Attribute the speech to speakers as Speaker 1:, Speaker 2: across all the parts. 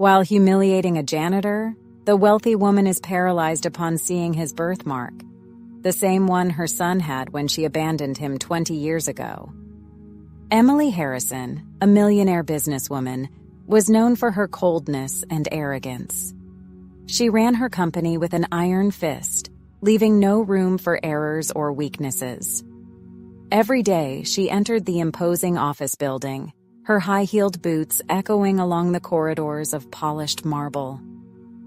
Speaker 1: While humiliating a janitor, the wealthy woman is paralyzed upon seeing his birthmark, the same one her son had when she abandoned him 20 years ago. Emily Harrison, a millionaire businesswoman, was known for her coldness and arrogance. She ran her company with an iron fist, leaving no room for errors or weaknesses. Every day, she entered the imposing office building, her high-heeled boots echoing along the corridors of polished marble.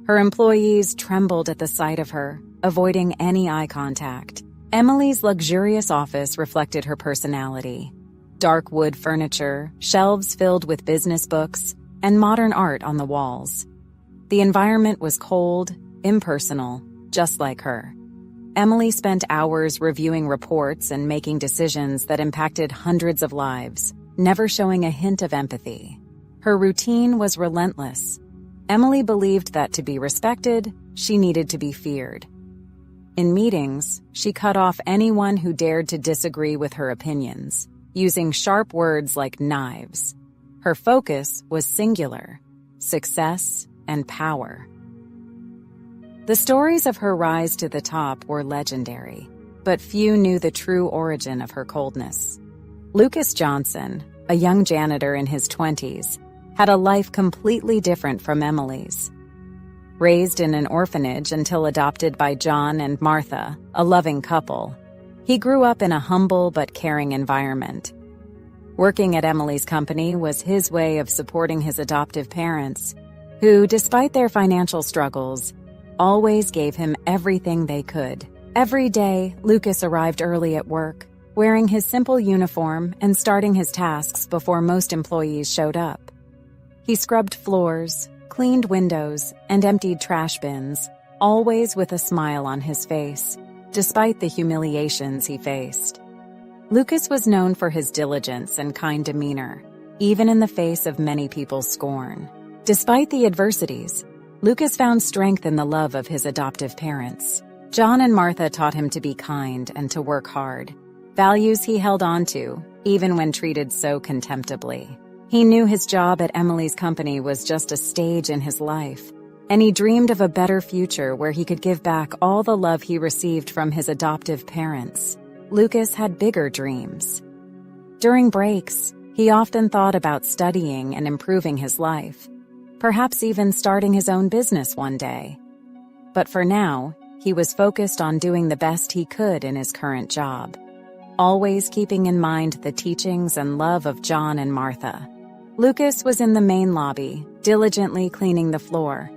Speaker 1: Her employees trembled at the sight of her, avoiding any eye contact. Emily's luxurious office reflected her personality. Dark wood furniture, shelves filled with business books, and modern art on the walls. The environment was cold, impersonal, just like her. Emily spent hours reviewing reports and making decisions that impacted hundreds of lives, never showing a hint of empathy. Her routine was relentless. Emily believed that to be respected, she needed to be feared. In meetings, she cut off anyone who dared to disagree with her opinions, using sharp words like knives. Her focus was singular: success and power. The stories of her rise to the top were legendary, but few knew the true origin of her coldness. Lucas Johnson, a young janitor in his 20s, had a life completely different from Emily's. Raised in an orphanage until adopted by John and Martha, a loving couple, he grew up in a humble but caring environment. Working at Emily's company was his way of supporting his adoptive parents, who, despite their financial struggles, always gave him everything they could. Every day, Lucas arrived early at work, wearing his simple uniform and starting his tasks before most employees showed up. He scrubbed floors, cleaned windows, and emptied trash bins, always with a smile on his face, despite the humiliations he faced. Lucas was known for his diligence and kind demeanor, even in the face of many people's scorn. Despite the adversities, Lucas found strength in the love of his adoptive parents. John and Martha taught him to be kind and to work hard, values he held on to, even when treated so contemptibly. He knew his job at Emily's company was just a stage in his life, and he dreamed of a better future where he could give back all the love he received from his adoptive parents. Lucas had bigger dreams. During breaks, he often thought about studying and improving his life, perhaps even starting his own business one day. But for now, he was focused on doing the best he could in his current job, always keeping in mind the teachings and love of John and Martha. Lucas was in the main lobby, diligently cleaning the floor.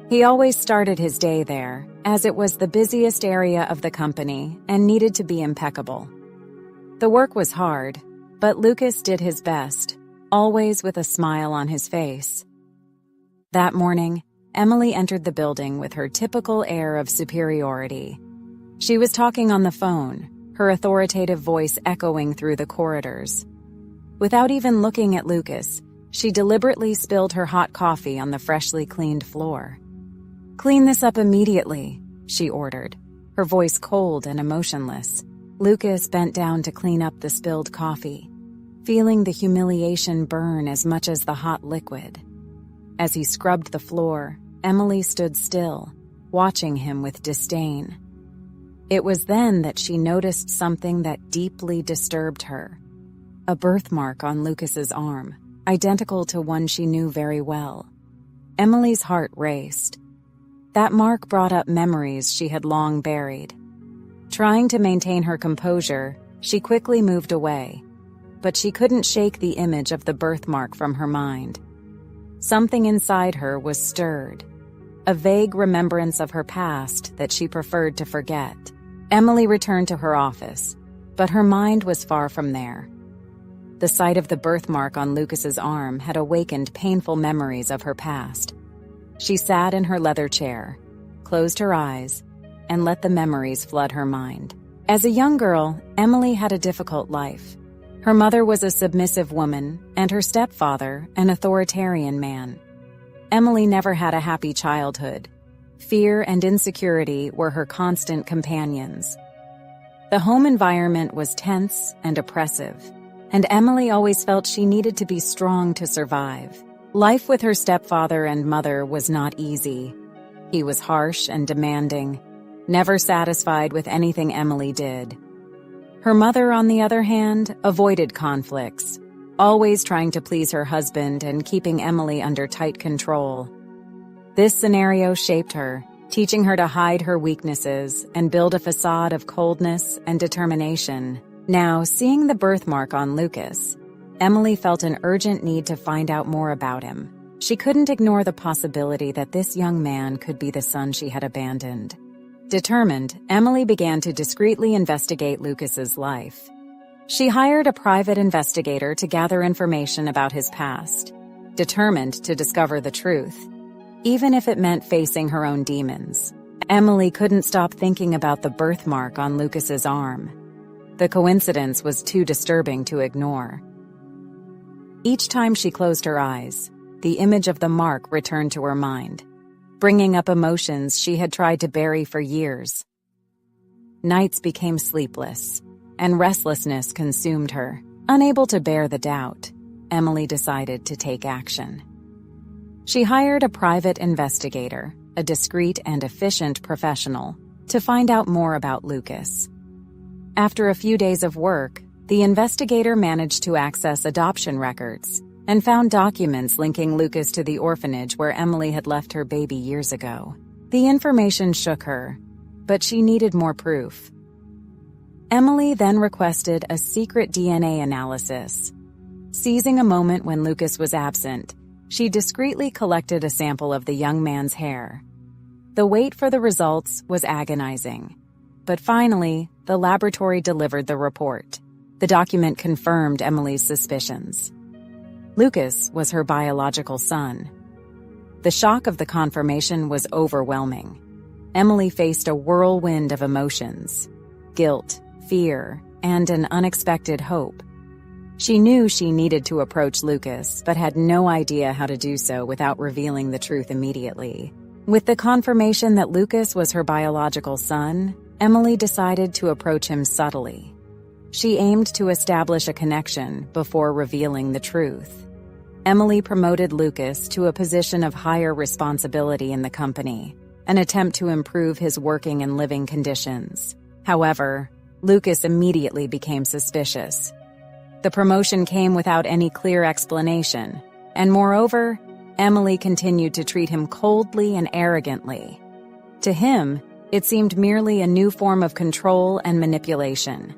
Speaker 1: He always started his day there, as it was the busiest area of the company and needed to be impeccable. The work was hard, but Lucas did his best, always with a smile on his face. That morning, Emily entered the building with her typical air of superiority. She was talking on the phone, her authoritative voice echoing through the corridors. Without even looking at Lucas, she deliberately spilled her hot coffee on the freshly cleaned floor. "Clean this up immediately," she ordered, her voice cold and emotionless. Lucas bent down to clean up the spilled coffee, feeling the humiliation burn as much as the hot liquid. As he scrubbed the floor, Emily stood still, watching him with disdain. It was then that she noticed something that deeply disturbed her. A birthmark on Lucas's arm, identical to one she knew very well. Emily's heart raced. That mark brought up memories she had long buried. Trying to maintain her composure, she quickly moved away, but she couldn't shake the image of the birthmark from her mind. Something inside her was stirred, a vague remembrance of her past that she preferred to forget. Emily returned to her office, but her mind was far from there. The sight of the birthmark on Lucas's arm had awakened painful memories of her past. She sat in her leather chair, closed her eyes, and let the memories flood her mind. As a young girl, Emily had a difficult life. Her mother was a submissive woman, and her stepfather an authoritarian man. Emily never had a happy childhood. Fear and insecurity were her constant companions. The home environment was tense and oppressive, and Emily always felt she needed to be strong to survive. Life with her stepfather and mother was not easy. He was harsh and demanding, never satisfied with anything Emily did. Her mother, on the other hand, avoided conflicts, always trying to please her husband and keeping Emily under tight control. This scenario shaped her, teaching her to hide her weaknesses and build a facade of coldness and determination. Now, seeing the birthmark on Lucas, Emily felt an urgent need to find out more about him. She couldn't ignore the possibility that this young man could be the son she had abandoned. Determined, Emily began to discreetly investigate Lucas's life. She hired a private investigator to gather information about his past, determined to discover the truth, even if it meant facing her own demons. Emily couldn't stop thinking about the birthmark on Lucas's arm. The coincidence was too disturbing to ignore. Each time she closed her eyes, the image of the mark returned to her mind, bringing up emotions she had tried to bury for years. Nights became sleepless, and restlessness consumed her. Unable to bear the doubt, Emily decided to take action. She hired a private investigator, a discreet and efficient professional, to find out more about Lucas. After a few days of work, the investigator managed to access adoption records and found documents linking Lucas to the orphanage where Emily had left her baby years ago. The information shook her, but she needed more proof. Emily then requested a secret DNA analysis. Seizing a moment when Lucas was absent, she discreetly collected a sample of the young man's hair. The wait for the results was agonizing, but finally, the laboratory delivered the report. The document confirmed Emily's suspicions. Lucas was her biological son. The shock of the confirmation was overwhelming. Emily faced a whirlwind of emotions: guilt, fear, and an unexpected hope. She knew she needed to approach Lucas, but had no idea how to do so without revealing the truth immediately. With the confirmation that Lucas was her biological son, Emily decided to approach him subtly. She aimed to establish a connection before revealing the truth. Emily promoted Lucas to a position of higher responsibility in the company, an attempt to improve his working and living conditions. However, Lucas immediately became suspicious. The promotion came without any clear explanation, and moreover, Emily continued to treat him coldly and arrogantly. To him, it seemed merely a new form of control and manipulation.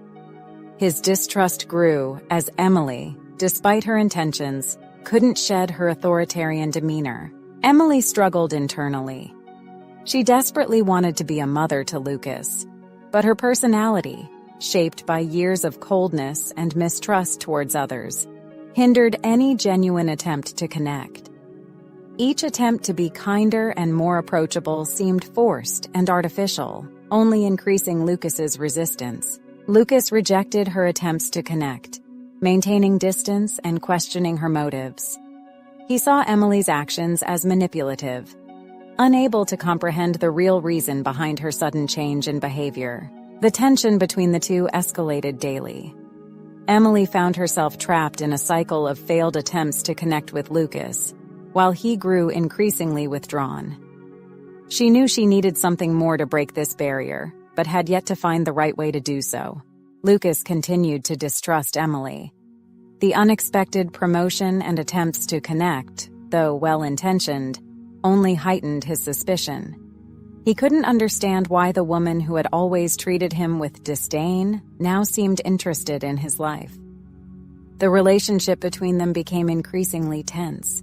Speaker 1: His distrust grew as Emily, despite her intentions, couldn't shed her authoritarian demeanor. Emily struggled internally. She desperately wanted to be a mother to Lucas, but her personality, shaped by years of coldness and mistrust towards others, hindered any genuine attempt to connect. Each attempt to be kinder and more approachable seemed forced and artificial, only increasing Lucas's resistance. Lucas rejected her attempts to connect, maintaining distance and questioning her motives. He saw Emily's actions as manipulative, unable to comprehend the real reason behind her sudden change in behavior. The tension between the two escalated daily. Emily found herself trapped in a cycle of failed attempts to connect with Lucas, while he grew increasingly withdrawn. She knew she needed something more to break this barrier, but had yet to find the right way to do so. Lucas continued to distrust Emily. The unexpected promotion and attempts to connect, though well-intentioned, only heightened his suspicion. He couldn't understand why the woman who had always treated him with disdain now seemed interested in his life. The relationship between them became increasingly tense.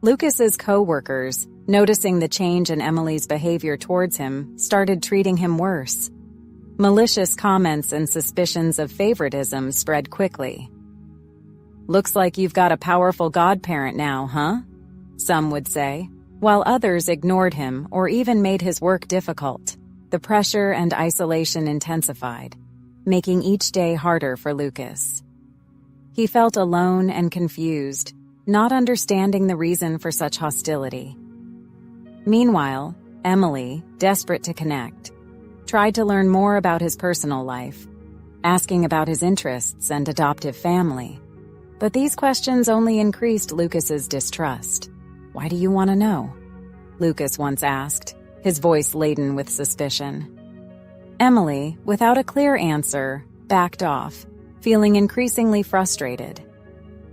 Speaker 1: Lucas's co-workers, noticing the change in Emily's behavior towards him, started treating him worse. Malicious comments and suspicions of favoritism spread quickly. "Looks like you've got a powerful godparent now, huh?" some would say, while others ignored him or even made his work difficult. The pressure and isolation intensified, making each day harder for Lucas. He felt alone and confused, not understanding the reason for such hostility. Meanwhile, Emily, desperate to connect, tried to learn more about his personal life, asking about his interests and adoptive family. But these questions only increased Lucas's distrust. "Why do you want to know?" Lucas once asked, his voice laden with suspicion. Emily, without a clear answer, backed off, feeling increasingly frustrated.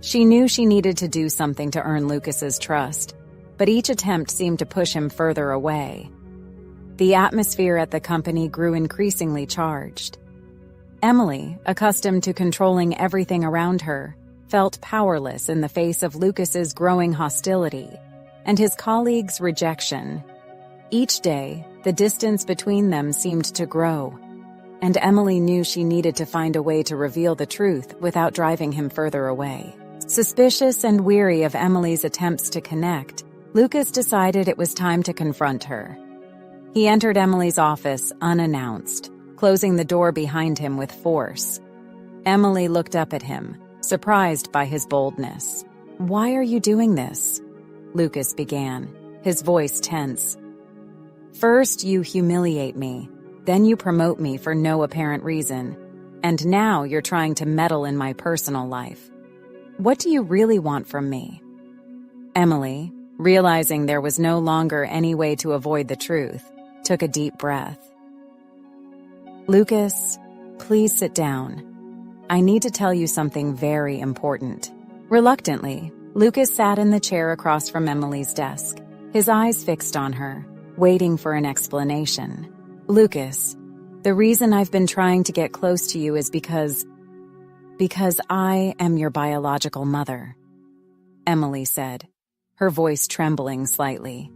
Speaker 1: She knew she needed to do something to earn Lucas's trust, but each attempt seemed to push him further away. The atmosphere at the company grew increasingly charged. Emily, accustomed to controlling everything around her, felt powerless in the face of Lucas's growing hostility and his colleagues' rejection. Each day, the distance between them seemed to grow, and Emily knew she needed to find a way to reveal the truth without driving him further away. Suspicious and weary of Emily's attempts to connect, Lucas decided it was time to confront her. He entered Emily's office unannounced, closing the door behind him with force. Emily looked up at him, surprised by his boldness. "Why are you doing this?" Lucas began, his voice tense. "First you humiliate me, then you promote me for no apparent reason, and now you're trying to meddle in my personal life. What do you really want from me?" Emily, realizing there was no longer any way to avoid the truth, took a deep breath. "Lucas, please sit down. I need to tell you something very important." Reluctantly, Lucas sat in the chair across from Emily's desk, his eyes fixed on her, waiting for an explanation. "Lucas, the reason I've been trying to get close to you is because I am your biological mother," Emily said, her voice trembling slightly.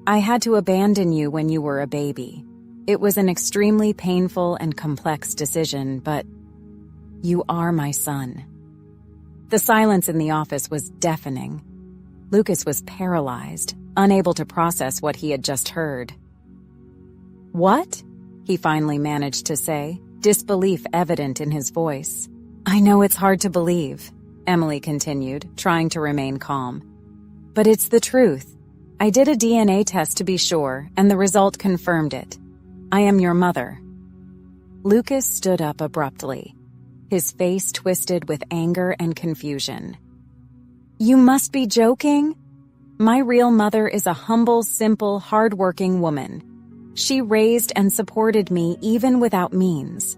Speaker 1: "I had to abandon you when you were a baby. It was an extremely painful and complex decision, but you are my son." The silence in the office was deafening. Lucas was paralyzed, unable to process what he had just heard. "What?" he finally managed to say, disbelief evident in his voice. "I know it's hard to believe," Emily continued, trying to remain calm. "But it's the truth. I did a DNA test to be sure, and the result confirmed it. I am your mother." Lucas stood up abruptly, his face twisted with anger and confusion. "You must be joking? My real mother is a humble, simple, hard-working woman. She raised and supported me even without means.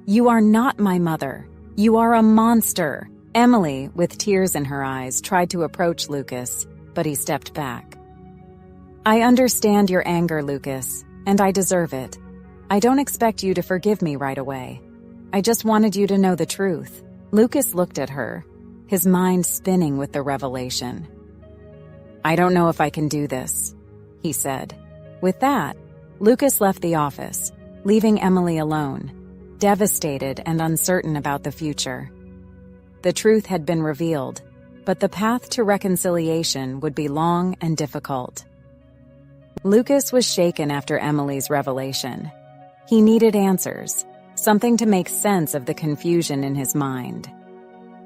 Speaker 1: You are not my mother. You are a monster." Emily, with tears in her eyes, tried to approach Lucas, but he stepped back. "I understand your anger, Lucas, and I deserve it. I don't expect you to forgive me right away. I just wanted you to know the truth." Lucas looked at her, his mind spinning with the revelation. "I don't know if I can do this," he said. With that, Lucas left the office, leaving Emily alone, devastated and uncertain about the future. The truth had been revealed, but the path to reconciliation would be long and difficult. Lucas was shaken after Emily's revelation. He needed answers, something to make sense of the confusion in his mind.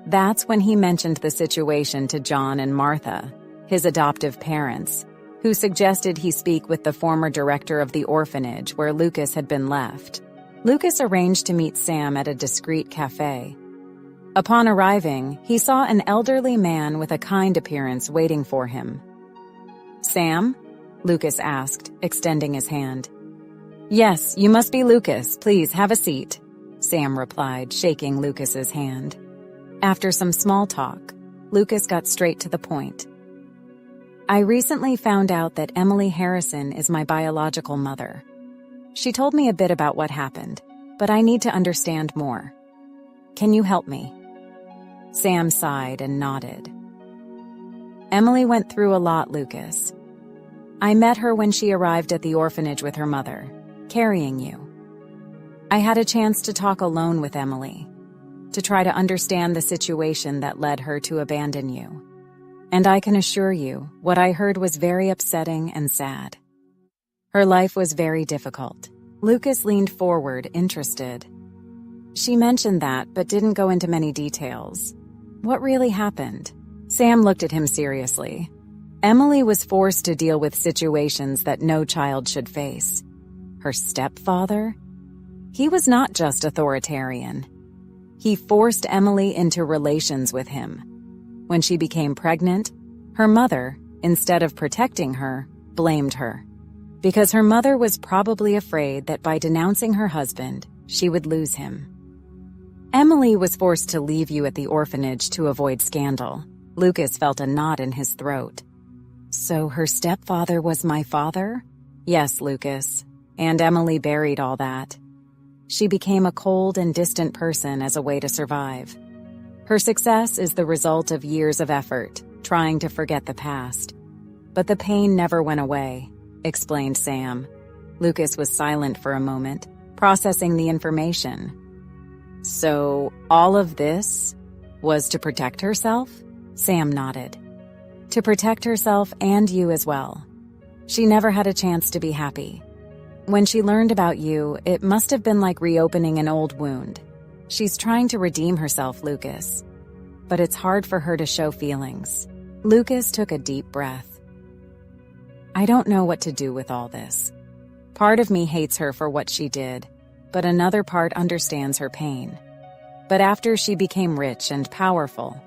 Speaker 1: That's when he mentioned the situation to John and Martha, his adoptive parents, who suggested he speak with the former director of the orphanage where Lucas had been left. Lucas arranged to meet Sam at a discreet cafe. Upon arriving, he saw an elderly man with a kind appearance waiting for him. "Sam?" Lucas asked, extending his hand. "Yes, you must be Lucas. Please have a seat," Sam replied, shaking Lucas's hand. After some small talk, Lucas got straight to the point. "I recently found out that Emily Harrison is my biological mother. She told me a bit about what happened, but I need to understand more. Can you help me?" Sam sighed and nodded. "Emily went through a lot, Lucas. I met her when she arrived at the orphanage with her mother, carrying you. I had a chance to talk alone with Emily, to try to understand the situation that led her to abandon you. And I can assure you, what I heard was very upsetting and sad. Her life was very difficult." Lucas leaned forward, interested. "She mentioned that, but didn't go into many details. What really happened?" Sam looked at him seriously. Emily was forced to deal with situations that no child should face. Her stepfather? He was not just authoritarian. He forced Emily into relations with him. When she became pregnant, her mother, instead of protecting her, blamed her. Because her mother was probably afraid that by denouncing her husband, she would lose him. Emily was forced to leave you at the orphanage to avoid scandal. Lucas felt a knot in his throat. So her stepfather was my father? Yes, Lucas. And Emily buried all that. She became a cold and distant person as a way to survive. Her success is the result of years of effort, trying to forget the past. But the pain never went away, explained Sam. Lucas was silent for a moment, processing the information. So, all of this was to protect herself? Sam nodded. To protect herself and you as well. She never had a chance to be happy. When she learned about you, it must have been like reopening an old wound. She's trying to redeem herself, Lucas. But it's hard for her to show feelings. Lucas took a deep breath. I don't know what to do with all this. Part of me hates her for what she did, but another part understands her pain. But after she became rich and powerful,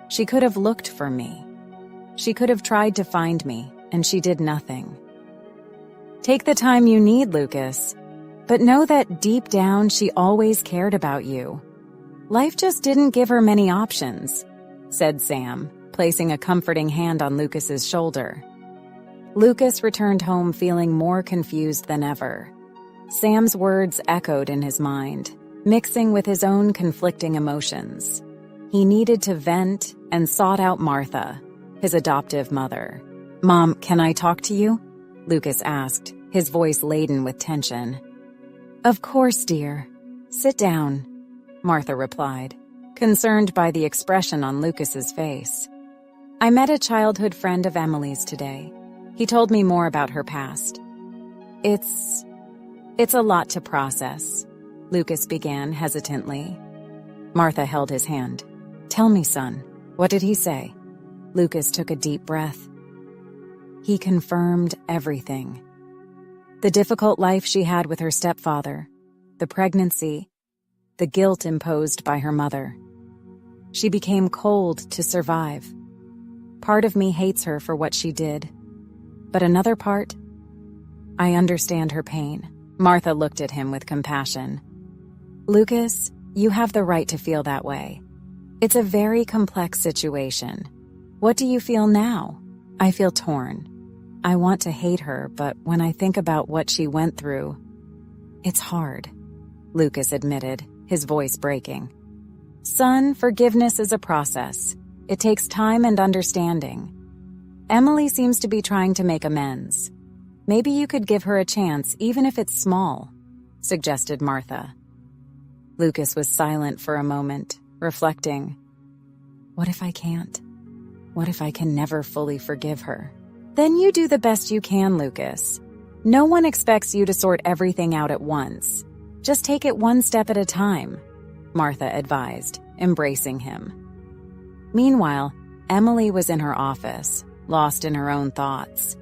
Speaker 1: she could have looked for me. She could have tried to find me, and she did nothing. Take the time you need, Lucas. But know that deep down she always cared about you. Life just didn't give her many options, said Sam, placing a comforting hand on Lucas's shoulder. Lucas returned home feeling more confused than ever. Sam's words echoed in his mind, mixing with his own conflicting emotions. He needed to vent and sought out Martha, his adoptive mother. Mom, can I talk to you? Lucas asked, his voice laden with tension. Of course, dear. Sit down, Martha replied, concerned by the expression on Lucas's face. I met a childhood friend of Emily's today. He told me more about her past. It's a lot to process, Lucas began hesitantly. Martha held his hand. Tell me, son, what did he say? Lucas took a deep breath. He confirmed everything. The difficult life she had with her stepfather, the pregnancy, the guilt imposed by her mother. She became cold to survive. Part of me hates her for what she did. But another part, I understand her pain. Martha looked at him with compassion. Lucas, you have the right to feel that way. It's a very complex situation. What do you feel now? I feel torn. I want to hate her, but when I think about what she went through, it's hard, Lucas admitted, his voice breaking. Son, forgiveness is a process. It takes time and understanding. Emily seems to be trying to make amends. Maybe you could give her a chance, even if it's small, suggested Martha. Lucas was silent for a moment, reflecting. What if I can't? What if I can never fully forgive her? Then you do the best you can, Lucas. No one expects you to sort everything out at once. Just take it one step at a time, Martha advised, embracing him. Meanwhile, Emily was in her office, lost in her own thoughts.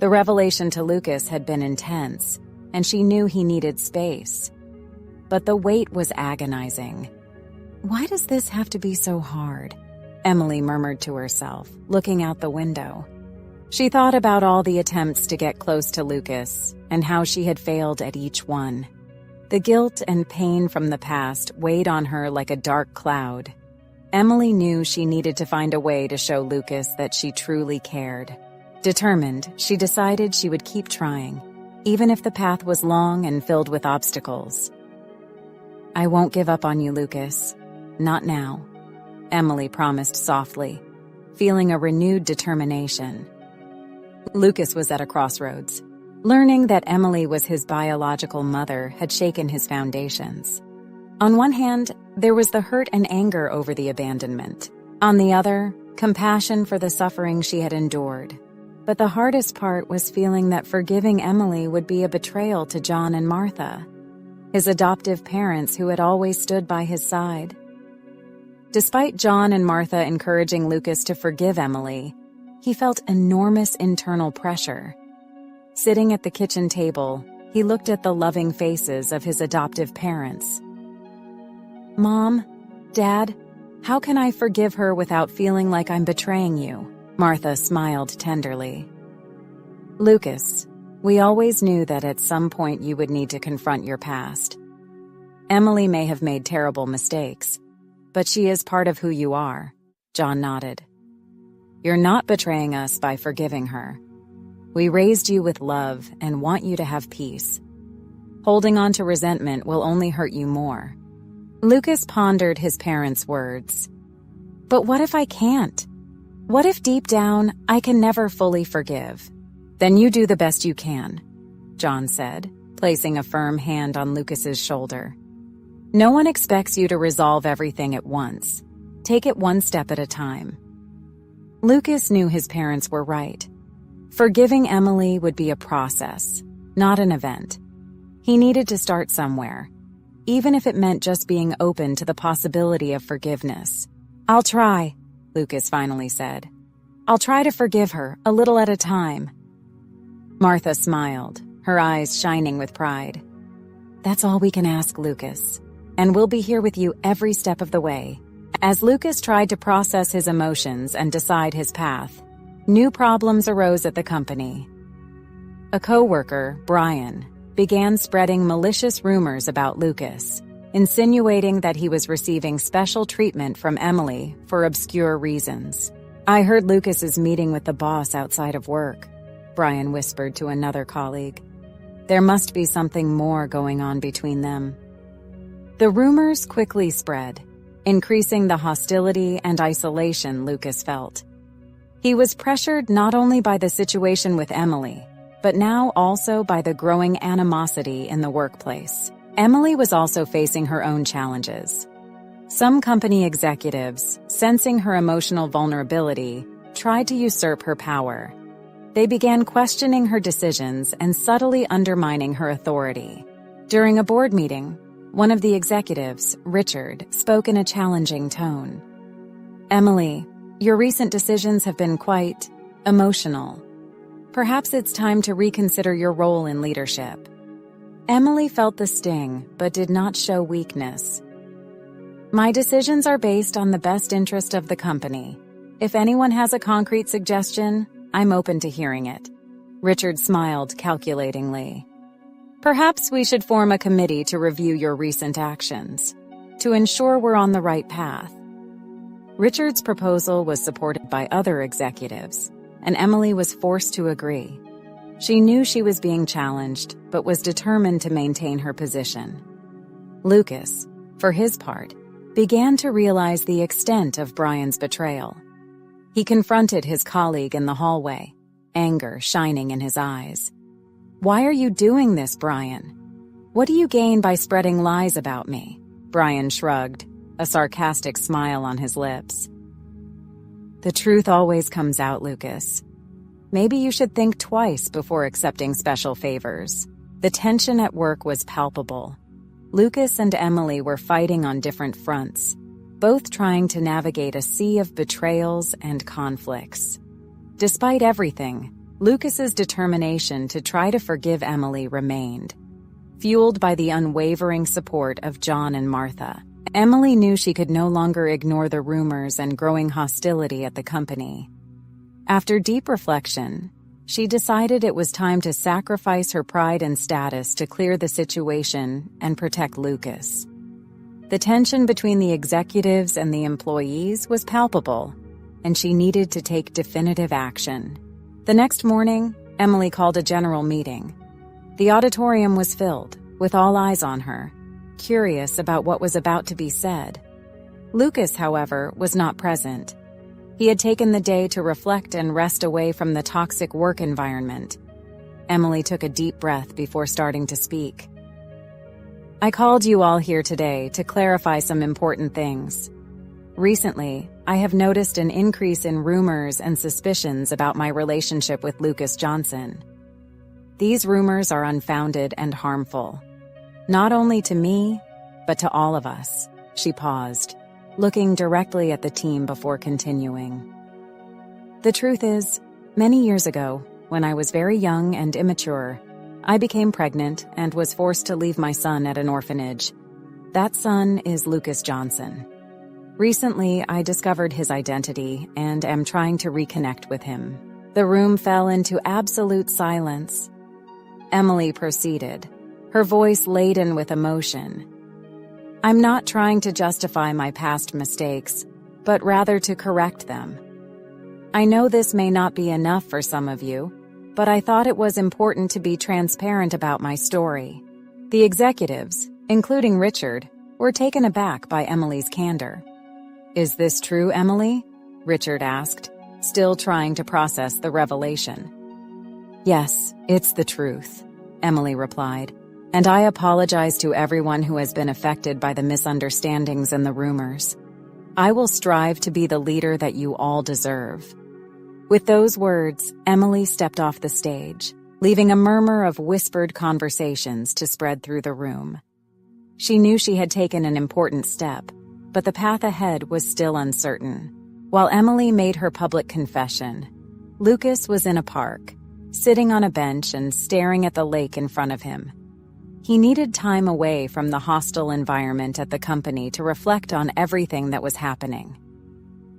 Speaker 1: The revelation to Lucas had been intense, and she knew he needed space. But the wait was agonizing. Why does this have to be so hard? Emily murmured to herself, looking out the window. She thought about all the attempts to get close to Lucas and how she had failed at each one. The guilt and pain from the past weighed on her like a dark cloud. Emily knew she needed to find a way to show Lucas that she truly cared. Determined, she decided she would keep trying, even if the path was long and filled with obstacles. I won't give up on you, Lucas. Not now, Emily promised softly, feeling a renewed determination. Lucas was at a crossroads. Learning that Emily was his biological mother had shaken his foundations. On one hand, there was the hurt and anger over the abandonment. On the other, compassion for the suffering she had endured. But the hardest part was feeling that forgiving Emily would be a betrayal to John and Martha, his adoptive parents who had always stood by his side. Despite John and Martha encouraging Lucas to forgive Emily, he felt enormous internal pressure. Sitting at the kitchen table, he looked at the loving faces of his adoptive parents. Mom, Dad, how can I forgive her without feeling like I'm betraying you? Martha smiled tenderly. Lucas, we always knew that at some point you would need to confront your past. Emily may have made terrible mistakes, but she is part of who you are. John nodded. You're not betraying us by forgiving her. We raised you with love and want you to have peace. Holding on to resentment will only hurt you more. Lucas pondered his parents' words. But what if I can't? What if deep down I can never fully forgive? Then you do the best you can, John said, placing a firm hand on Lucas's shoulder. No one expects you to resolve everything at once. Take it one step at a time. Lucas knew his parents were right. Forgiving Emily would be a process, not an event. He needed to start somewhere, even if it meant just being open to the possibility of forgiveness. I'll try, Lucas finally said. I'll try to forgive her, a little at a time. Martha smiled, her eyes shining with pride. That's all we can ask, Lucas, and we'll be here with you every step of the way. As Lucas tried to process his emotions and decide his path, new problems arose at the company. A co-worker, Brian, began spreading malicious rumors about Lucas, insinuating that he was receiving special treatment from Emily for obscure reasons. I heard Lucas is meeting with the boss outside of work, Brian whispered to another colleague. There must be something more going on between them. The rumors quickly spread, increasing the hostility and isolation Lucas felt. He was pressured not only by the situation with Emily, but now also by the growing animosity in the workplace. Emily was also facing her own challenges. Some company executives, sensing her emotional vulnerability, tried to usurp her power. They began questioning her decisions and subtly undermining her authority. During a board meeting, one of the executives, Richard, spoke in a challenging tone. Emily, your recent decisions have been quite emotional. Perhaps it's time to reconsider your role in leadership. Emily felt the sting, but did not show weakness. My decisions are based on the best interest of the company. If anyone has a concrete suggestion, I'm open to hearing it. Richard smiled calculatingly. Perhaps we should form a committee to review your recent actions, to ensure we're on the right path. Richard's proposal was supported by other executives, and Emily was forced to agree. She knew she was being challenged, but was determined to maintain her position. Lucas, for his part, began to realize the extent of Brian's betrayal. He confronted his colleague in the hallway, anger shining in his eyes. Why are you doing this, Brian? What do you gain by spreading lies about me? Brian shrugged, a sarcastic smile on his lips. The truth always comes out, Lucas. Maybe you should think twice before accepting special favors. The tension at work was palpable. Lucas and Emily were fighting on different fronts, both trying to navigate a sea of betrayals and conflicts. Despite everything, Lucas's determination to try to forgive Emily remained. Fueled by the unwavering support of John and Martha, Emily knew she could no longer ignore the rumors and growing hostility at the company. After deep reflection, she decided it was time to sacrifice her pride and status to clear the situation and protect Lucas. The tension between the executives and the employees was palpable, and she needed to take definitive action. The next morning, Emily called a general meeting. The auditorium was filled, with all eyes on her, curious about what was about to be said. Lucas, however, was not present. He had taken the day to reflect and rest away from the toxic work environment. Emily took a deep breath before starting to speak. I called you all here today to clarify some important things. Recently, I have noticed an increase in rumors and suspicions about my relationship with Lucas Johnson. These rumors are unfounded and harmful, not only to me, but to all of us. She paused, looking directly at the team before continuing. The truth is, many years ago, when I was very young and immature, I became pregnant and was forced to leave my son at an orphanage. That son is Lucas Johnson. Recently, I discovered his identity and am trying to reconnect with him. The room fell into absolute silence. Emily proceeded, her voice laden with emotion. I'm not trying to justify my past mistakes, but rather to correct them. I know this may not be enough for some of you, but I thought it was important to be transparent about my story. The executives, including Richard, were taken aback by Emily's candor. Is this true, Emily? Richard asked, still trying to process the revelation. Yes, it's the truth, Emily replied, and I apologize to everyone who has been affected by the misunderstandings and the rumors. I will strive to be the leader that you all deserve. With those words, Emily stepped off the stage, leaving a murmur of whispered conversations to spread through the room. She knew she had taken an important step, but the path ahead was still uncertain. While Emily made her public confession, Lucas was in a park, sitting on a bench and staring at the lake in front of him. He needed time away from the hostile environment at the company to reflect on everything that was happening.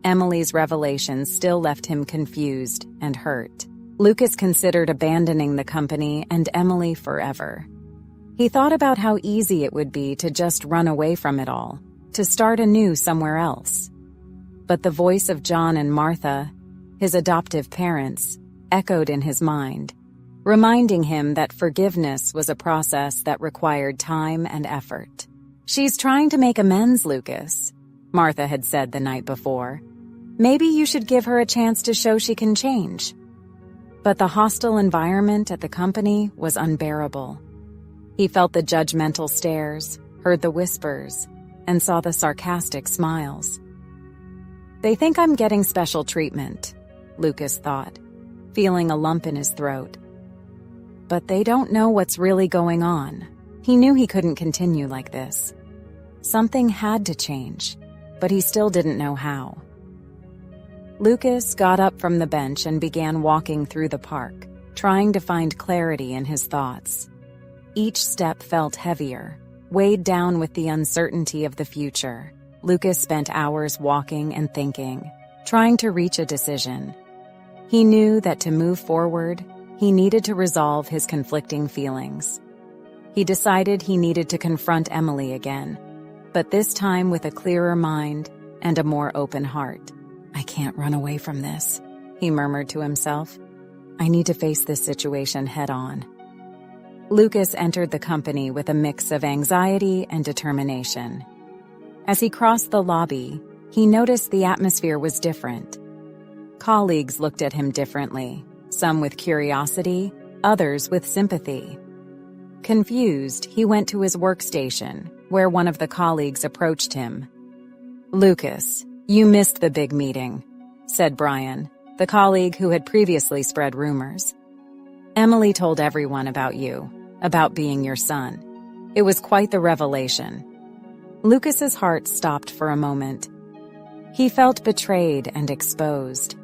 Speaker 1: Emily's revelations still left him confused and hurt. Lucas considered abandoning the company and Emily forever. He thought about how easy it would be to just run away from it all, to start anew somewhere else. But the voice of John and Martha, his adoptive parents, echoed in his mind, reminding him that forgiveness was a process that required time and effort. She's trying to make amends, Lucas, Martha had said the night before. Maybe you should give her a chance to show she can change. But the hostile environment at the company was unbearable. He felt the judgmental stares, heard the whispers, and saw the sarcastic smiles. They think I'm getting special treatment, Lucas thought, feeling a lump in his throat. But they don't know what's really going on. He knew he couldn't continue like this. Something had to change, but he still didn't know how. Lucas got up from the bench and began walking through the park, trying to find clarity in his thoughts. Each step felt heavier, weighed down with the uncertainty of the future. Lucas spent hours walking and thinking, trying to reach a decision. He knew that to move forward, he needed to resolve his conflicting feelings. He decided he needed to confront Emily again, but this time with a clearer mind and a more open heart. I can't run away from this, he murmured to himself. I need to face this situation head on. Lucas entered the company with a mix of anxiety and determination. As he crossed the lobby, he noticed the atmosphere was different. Colleagues looked at him differently, some with curiosity, others with sympathy. Confused, he went to his workstation, where one of the colleagues approached him. Lucas, you missed the big meeting, said Brian, the colleague who had previously spread rumors. Emily told everyone about you, about being your son. It was quite the revelation. Lucas's heart stopped for a moment. He felt betrayed and exposed.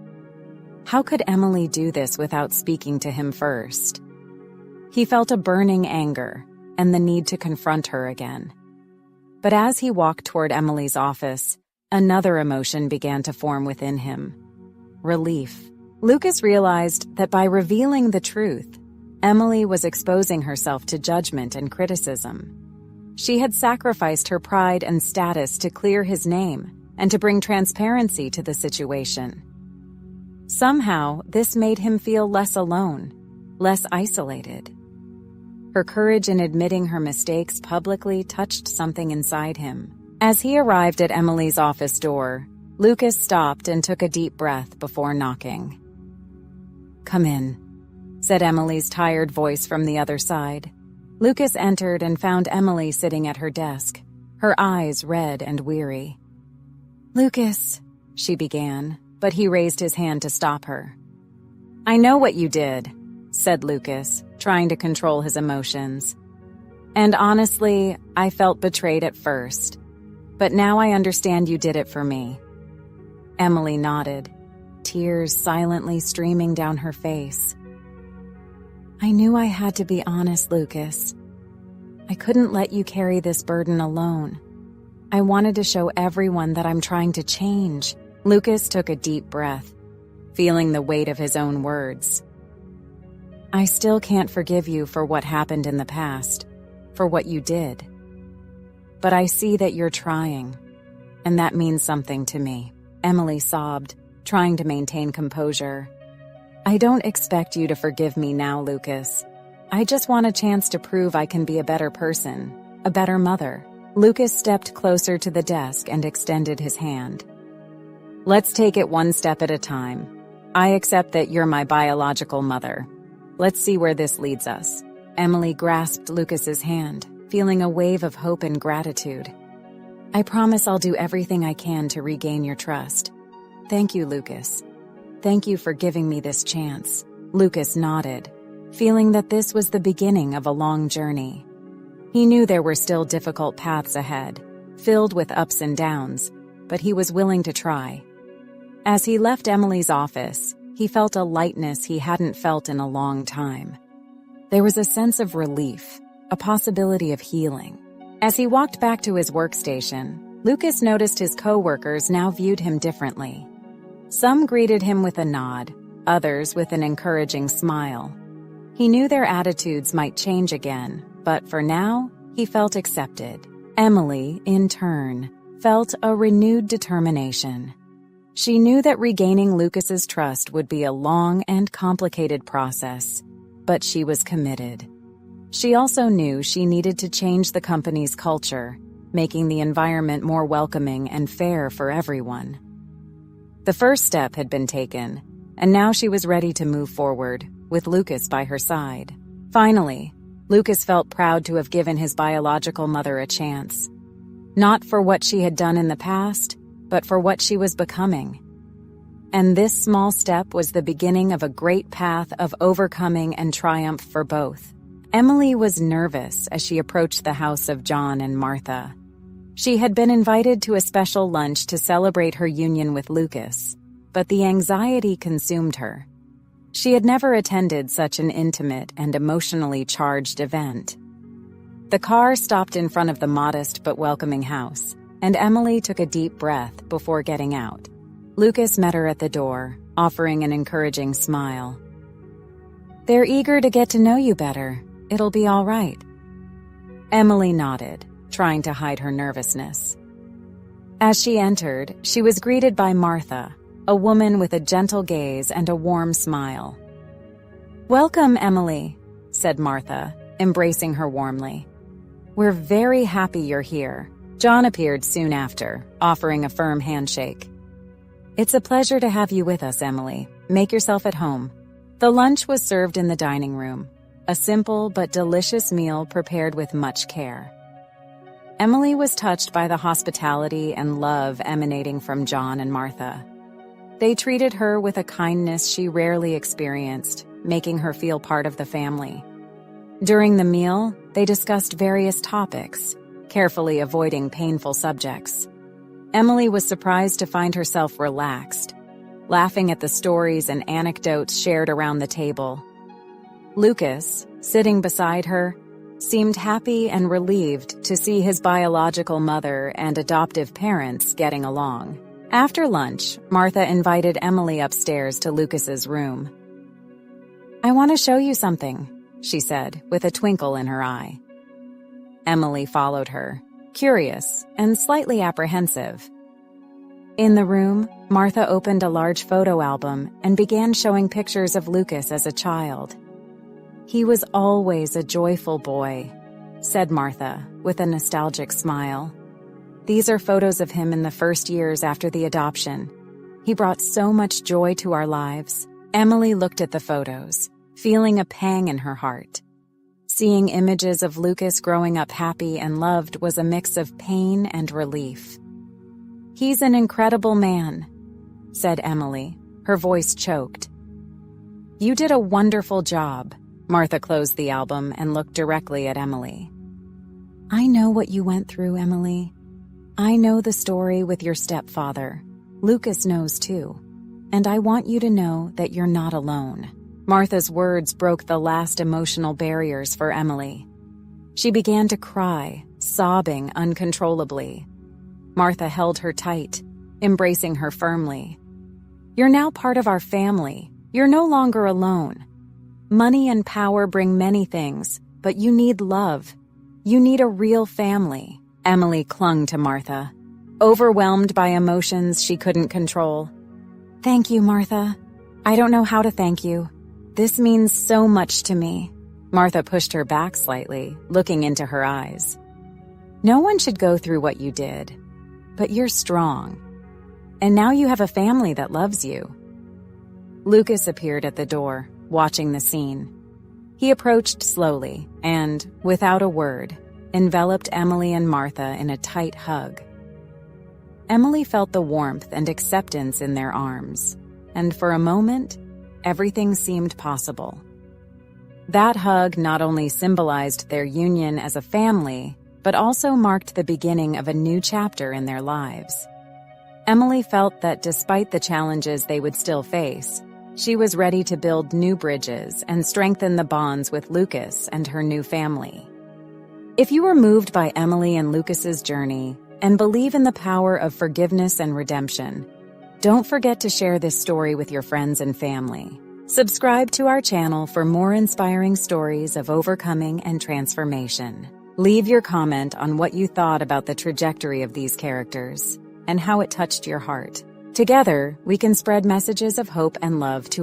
Speaker 1: How could Emily do this without speaking to him first? He felt a burning anger and the need to confront her again. But as he walked toward Emily's office, another emotion began to form within him. Relief. Lucas realized that by revealing the truth, Emily was exposing herself to judgment and criticism. She had sacrificed her pride and status to clear his name and to bring transparency to the situation. Somehow, this made him feel less alone, less isolated. Her courage in admitting her mistakes publicly touched something inside him. As he arrived at Emily's office door, Lucas stopped and took a deep breath before knocking. Come in, said Emily's tired voice from the other side. Lucas entered and found Emily sitting at her desk, her eyes red and weary. Lucas, she began, but he raised his hand to stop her. I know what you did, said Lucas, trying to control his emotions. And honestly, I felt betrayed at first. But now I understand you did it for me. Emily nodded, tears silently streaming down her face. I knew I had to be honest, Lucas. I couldn't let you carry this burden alone. I wanted to show everyone that I'm trying to change." Lucas took a deep breath, feeling the weight of his own words. "I still can't forgive you for what happened in the past, for what you did. But I see that you're trying, and that means something to me." Emily sobbed, trying to maintain composure. "I don't expect you to forgive me now, Lucas. I just want a chance to prove I can be a better person, a better mother." Lucas stepped closer to the desk and extended his hand. "Let's take it one step at a time. I accept that you're my biological mother. Let's see where this leads us." Emily grasped Lucas's hand, feeling a wave of hope and gratitude. "I promise I'll do everything I can to regain your trust. Thank you, Lucas. Thank you for giving me this chance." Lucas nodded, feeling that this was the beginning of a long journey. He knew there were still difficult paths ahead, filled with ups and downs, but he was willing to try. As he left Emily's office, he felt a lightness he hadn't felt in a long time. There was a sense of relief, a possibility of healing. As he walked back to his workstation, Lucas noticed his co-workers now viewed him differently. Some greeted him with a nod, others with an encouraging smile. He knew their attitudes might change again, but for now, he felt accepted. Emily, in turn, felt a renewed determination. She knew that regaining Lucas's trust would be a long and complicated process, but she was committed. She also knew she needed to change the company's culture, making the environment more welcoming and fair for everyone. The first step had been taken, and now she was ready to move forward, with Lucas by her side. Finally, Lucas felt proud to have given his biological mother a chance. Not for what she had done in the past, but for what she was becoming. And this small step was the beginning of a great path of overcoming and triumph for both. Emily was nervous as she approached the house of John and Martha. She had been invited to a special lunch to celebrate her union with Lucas, but the anxiety consumed her. She had never attended such an intimate and emotionally charged event. The car stopped in front of the modest but welcoming house, and Emily took a deep breath before getting out. Lucas met her at the door, offering an encouraging smile. "They're eager to get to know you better. It'll be all right." Emily nodded, trying to hide her nervousness. As she entered, she was greeted by Martha, a woman with a gentle gaze and a warm smile. "Welcome, Emily," said Martha, embracing her warmly. "We're very happy you're here." John appeared soon after, offering a firm handshake. "It's a pleasure to have you with us, Emily. Make yourself at home." The lunch was served in the dining room, a simple but delicious meal prepared with much care. Emily was touched by the hospitality and love emanating from John and Martha. They treated her with a kindness she rarely experienced, making her feel part of the family. During the meal, they discussed various topics, carefully avoiding painful subjects. Emily was surprised to find herself relaxed, laughing at the stories and anecdotes shared around the table. Lucas, sitting beside her, seemed happy and relieved to see his biological mother and adoptive parents getting along. After lunch, Martha invited Emily upstairs to Lucas's room. "I want to show you something," she said, with a twinkle in her eye. Emily followed her, curious and slightly apprehensive. In the room, Martha opened a large photo album and began showing pictures of Lucas as a child. "He was always a joyful boy," said Martha, with a nostalgic smile. "These are photos of him in the first years after the adoption. He brought so much joy to our lives." Emily looked at the photos, feeling a pang in her heart. Seeing images of Lucas growing up happy and loved was a mix of pain and relief. "He's an incredible man," said Emily, her voice choked. "You did a wonderful job." Martha closed the album and looked directly at Emily. "I know what you went through, Emily. I know the story with your stepfather. Lucas knows too. And I want you to know that you're not alone." Martha's words broke the last emotional barriers for Emily. She began to cry, sobbing uncontrollably. Martha held her tight, embracing her firmly. "You're now part of our family. You're no longer alone. Money and power bring many things, but you need love. You need a real family." Emily clung to Martha, overwhelmed by emotions she couldn't control. "Thank you, Martha. I don't know how to thank you. This means so much to me." Martha pushed her back slightly, looking into her eyes. "No one should go through what you did, but you're strong. And now you have a family that loves you." Lucas appeared at the door, watching the scene. He approached slowly and, without a word, enveloped Emily and Martha in a tight hug. Emily felt the warmth and acceptance in their arms, and for a moment, everything seemed possible. That hug not only symbolized their union as a family, but also marked the beginning of a new chapter in their lives. Emily felt that despite the challenges they would still face, she was ready to build new bridges and strengthen the bonds with Lucas and her new family. If you were moved by Emily and Lucas's journey and believe in the power of forgiveness and redemption, don't forget to share this story with your friends and family. Subscribe to our channel for more inspiring stories of overcoming and transformation. Leave your comment on what you thought about the trajectory of these characters and how it touched your heart. Together, we can spread messages of hope and love to